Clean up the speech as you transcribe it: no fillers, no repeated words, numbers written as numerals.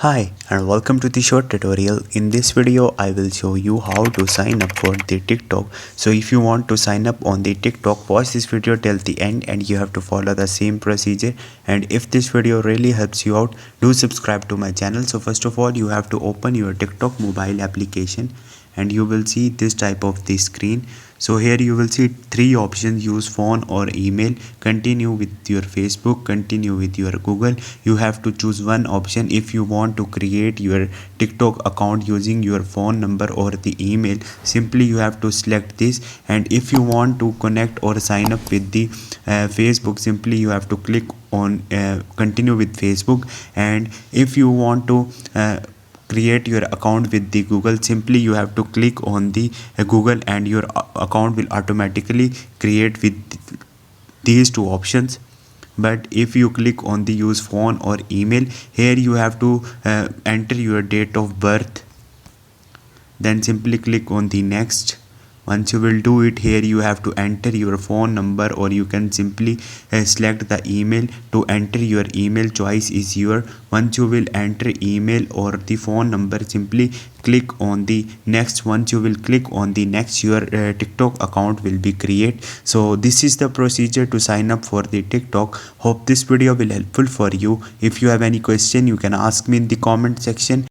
Hi and welcome to the short tutorial. In this video I will show you how to sign up for the TikTok. So if you want to sign up on the TikTok, watch this video till the end and you have to follow the same procedure. And if this video really helps you out, do subscribe to my channel. So first of all, you have to open your TikTok mobile application and you will see this type of the screen. So here you will see three options: use phone or email, continue with your Facebook, continue with your Google. You have to choose one option. If you want to create your TikTok account using your phone number or the email, simply you have to select this. And if you want to connect or sign up with the Facebook, simply you have to click on continue with Facebook. And if you want to create your account with the Google, simply you have to click on the Google and your account will automatically create with these two options. But if you click on the use phone or email, here you have to enter your date of birth, then simply click on the next. Once you will do it, here you have to enter your phone number, or you can simply select the email. To enter your email, choice is your. Once you will enter email or the phone number, simply click on the next. Once you will click on the next, your TikTok account will be created. So this is the procedure to sign up for the TikTok. Hope this video will helpful for you. If you have any question, you can ask me in the comment section.